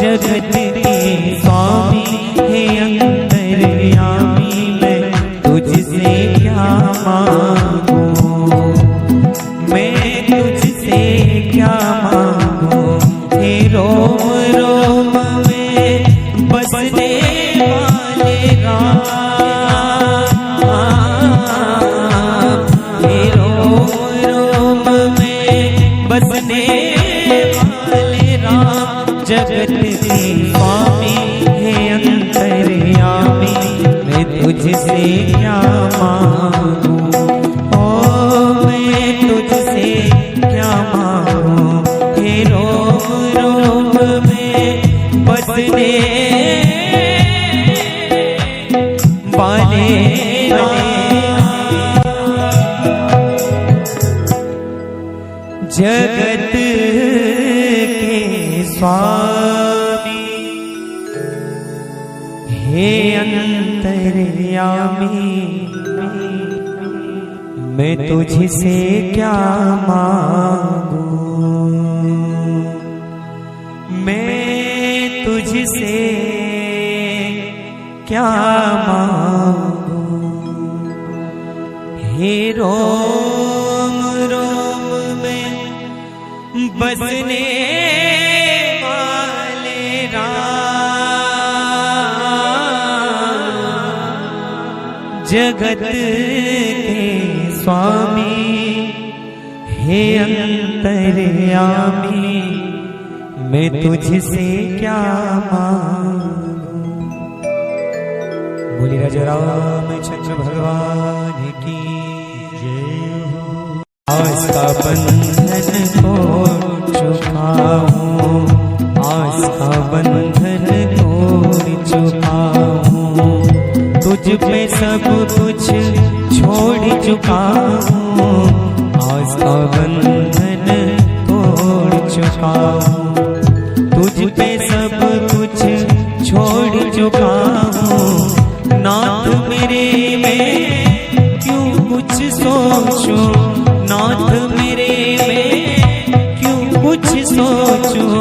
जगत के स्वामी हे अंतर्यामी, मैं तुझसे क्या मांगूं, मैं तुझसे क्या मांगूं। हे रोम रोम में बसने वाले राम, हे रोम रोम में बसने वाले राम, जगत के स्वामी हे अंतर्यामी, मैं तुझसे क्या मांगूं, ओ मैं तुझसे क्या मांगूं। हे रोम रोम में बसने वाले जगत के स्वामी हे अंतर्यामी, मैं तुझसे क्या मांगूं, मैं तुझसे क्या मांगूं। हे रोम रोम में बसने वाले राम, जगत के स्वामी हे अंतर्यामी, मैं तुझसे क्या मांगूं। बोली राजा रामचंद्र भगवान की जय हो। आस का बंधन तोड़ चुका हूँ, आस का बंधन तोड़ चुका हूँ, तुझ पे सब कुछ छोड़ चुका हूँ। आस का बंधन तोड़ चुका हूँ, तुझ पे सब कुछ छोड़ चुका हूँ। नाथ मेरे में क्यों कुछ सोचूं, नाथ मेरे में क्यों कुछ सोचूं,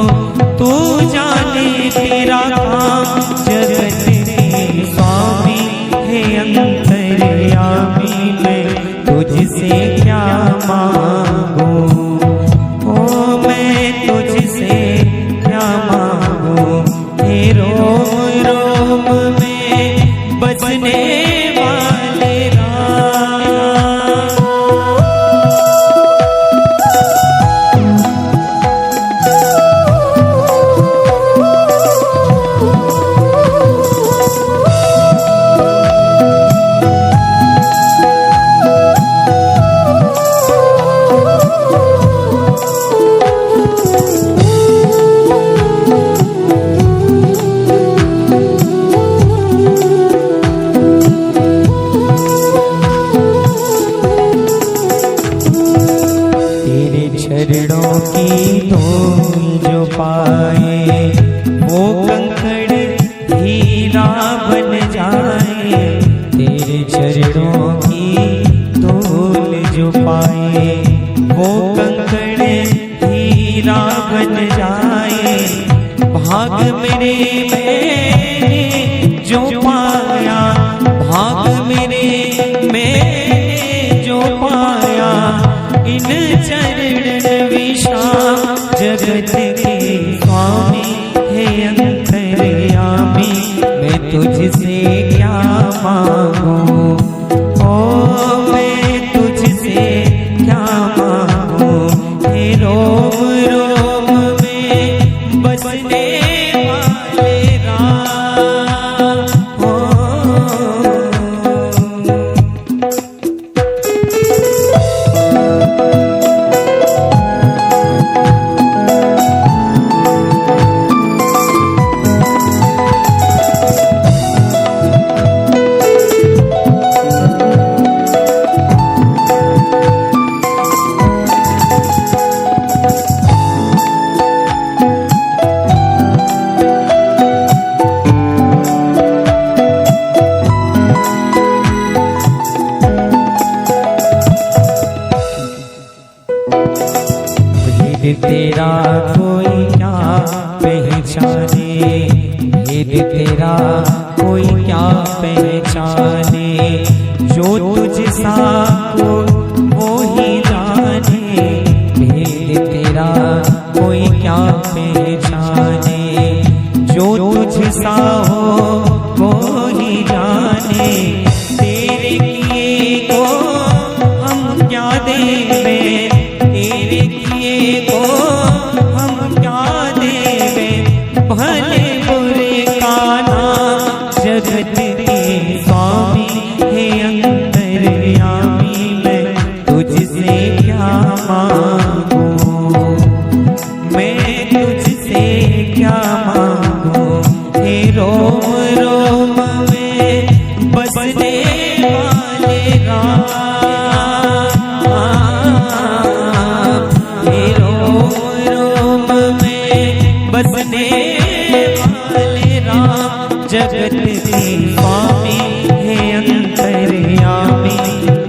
तू जाने तेरा काम। जगत के स्वामी हे अंतर्यामी, मैं तुझसे क्या मांगूं, ओ मैं तुझसे क्या मांगूं। हे रोम रोम में बसने वाले चरणों की धूल जो पाए, वो कंकड़ हीरा बन जाए। तेरे चरणों की धूल जो पाए, वो कंकड़ हीरा बन जाए। भाग मेरे मैंने जो पाया, भाग मेरे मैंने जो पाया, इन चरण विश्राम। जगत के स्वामी हे अंतर्यामी, मैं तुझसे क्या मांगूं, ओ मैं तुझसे क्या मांगूं। हे रोम रोम में बसने वाले राम, जाने, भेद तेरा कोई क्या पहचाने, जो तुझसा को वो ही जाने, भेद तेरा कोई क्या पहचाने, जो तुझसा हो वो ही जाने। तेरे किए को हम क्या देवे, तेरे किए को हम क्या देवे, भले बुरे का नाम जगत के स्वामी हे अंतर्यामी, मैं तुझसे क्या मांगूं, मैं तुझसे क्या मांगूं, हे रोम रोम में बसने वाले राम, हे रोम रोम में बसने वाले राम, जगत के स्वामी हे अंतर्यामी,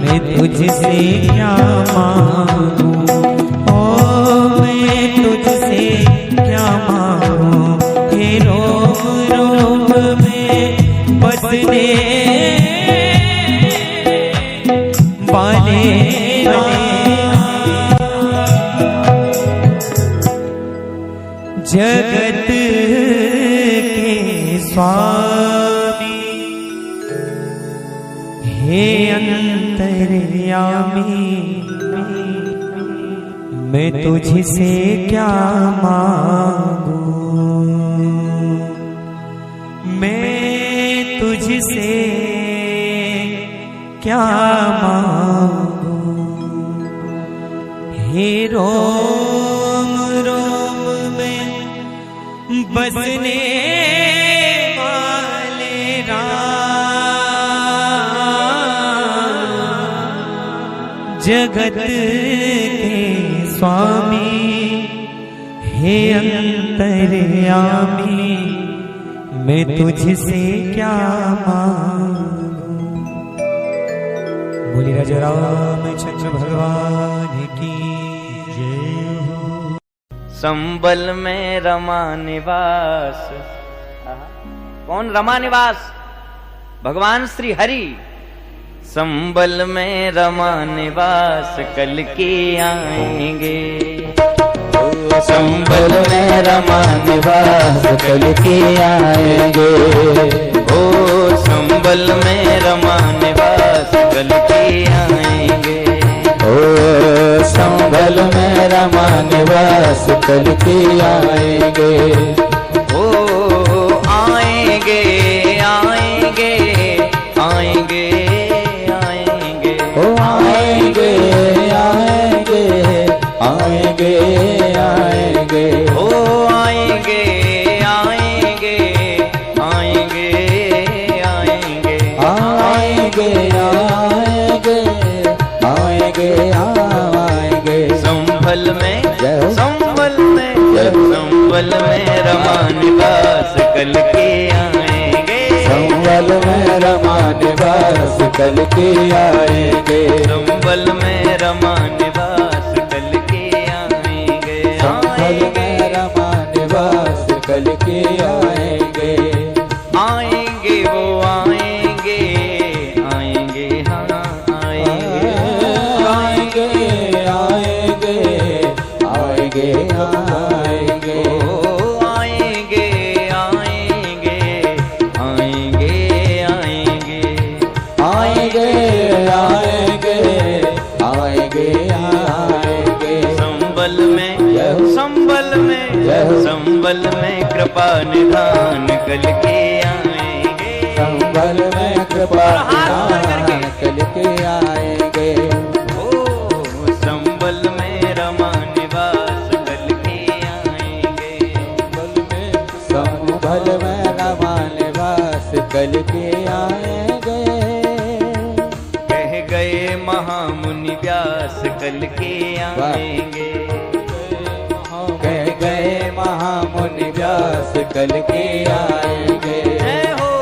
मैं तुझसे क्या मांगूं, ओ मैं तुझसे क्या मांगूं, हे रोम रोम में बसने वाले जगत के स्वामी हे अंतर्यामी, मैं तुझसे क्या मांगूं, मैं तुझसे क्या मांगूं, हे रोम रोम में बसने वाले राम, जगत के स्वामी हे अंतर्यामी, मैं तुझसे क्या मांगूं। बोले राजा रामचंद्र भगवान की जय हो। संबल में रमा निवास, कौन रमा निवास? भगवान श्री हरि। संबल में रमा निवास कल के आएंगे, संबल में रमा निवास कल के आएंगे, ओ संबल में रमा निवास कल के आएंगे, ओ संबल में रमा निवास कल के आएंगे, ओ आएंगे आएंगे आएंगे आएंगे, ओ आएंगे आएंगे आएंगे आएंगे, ओ आएंगे आएंगे आएंगे आएंगे आएंगे आएंगे आएंगे आएंगे। संभल में जय संभल में संभल में रमा निवास कल के आएंगे, संबल में रमा निवास कल के आएंगे, संभल में रमा निवास कल के आएंगे, संबल में रमा निवास कल के आएंगे, आएंगे वो आएंगे आएंगे हाँ आएंगे आएंगे आएंगे आएंगे आएंगे, ओ आएंगे आएंगे आएंगे आएंगे आएंगे आएंगे आएंगे आएंगे। संबल में संबल में कृपा निधान कल के आएंगे, संबल में कृपा निधान कल के आएंगे, ओ संबल में रमा निवास कल के आएंगे, संबल में रमा निवास कल के आएंगे, कह गए महामुनि व्यास कल के आएंगे, कह गए महामुनि व्यास कल के आएंगे, जय हो।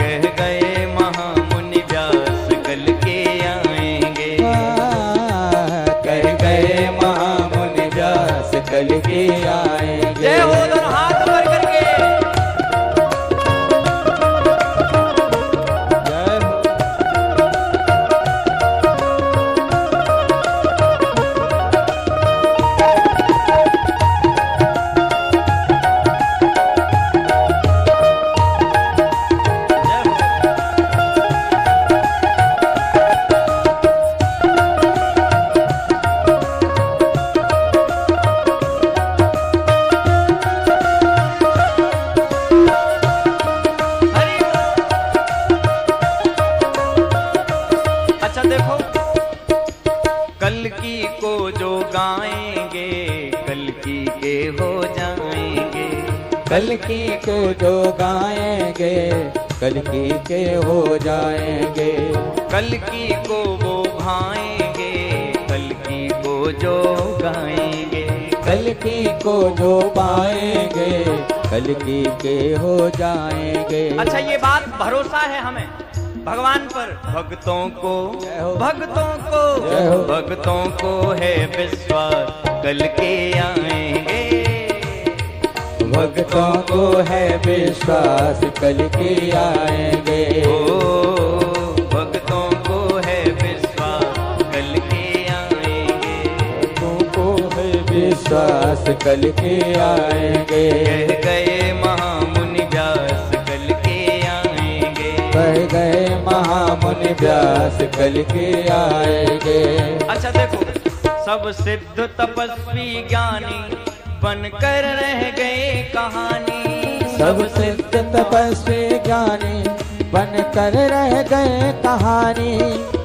कह गए महामुनि व्यास कल के आएंगे, कह गए महामुनि व्यास कल के आएंगे, जय हो। दोनों हाथ ऊपर करके कल्कि को जो गाएंगे कल्कि के हो जाएंगे। कल्कि को वो भाएंगे, कल्कि को जो गाएंगे। कल्कि को जो पाएंगे कल्कि के हो जाएंगे। अच्छा, ये बात भरोसा है हमें भगवान पर। भक्तों को भक्तों को है विश्वास कल के आएंगे। भक्तों को है विश्वास कल के आएंगे। ओ भक्तों को है विश्वास कल के आएंगे। भक्तों को है विश्वास कल के आएंगे। कह गए महामुनि व्यास कल के आएंगे। कह गए महामुनि व्यास कल के आएंगे। अच्छा देखो, सब सिद्ध तपस्वी ज्ञानी बनकर रह गए कहानी। सब सिद्ध तपस्वी ज्ञानी बनकर रह गए कहानी।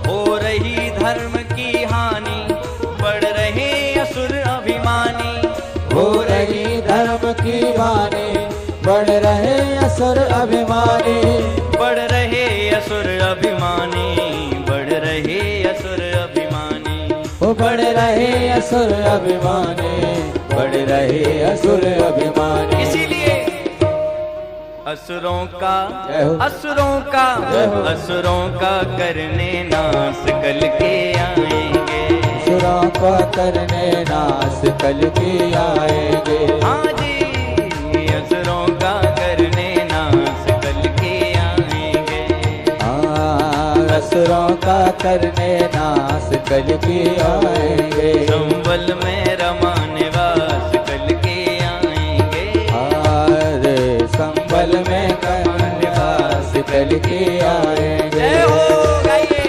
हो रही धर्म की हानि, बढ़ रहे असुर अभिमानी। हो रही धर्म की वाणी, बढ़ रहे असुर अभिमानी। बढ़ रहे असुर अभिमानी, बढ़ रहे असुर अभिमानी। वो बढ़ रहे असुर अभिमानी, बढ़ रहे असुर अभिमानी। इसीलिए असुरों का असुरों का करने नाश कल के आएंगे। असुरों का करने नाश कल के आएंगे। हाँ जी, असुरों का करने नाश कल के आएंगे। असुरों का करने नाश कल के आएंगे। संबल में रमा निवास कल के आएंगे। अरे संबल में रमा निवास कल के आएंगे। जय हो गाइए।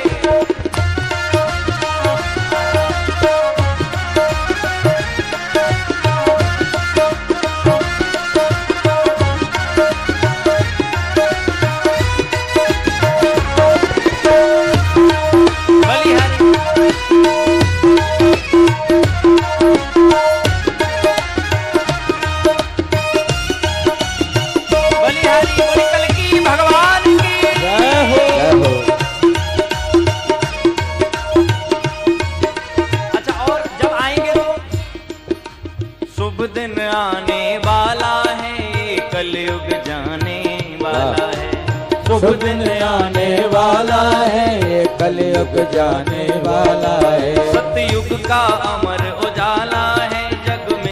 शुभ दिन आने वाला है, कलयुग जाने वाला है। सतयुग का अमर उजाला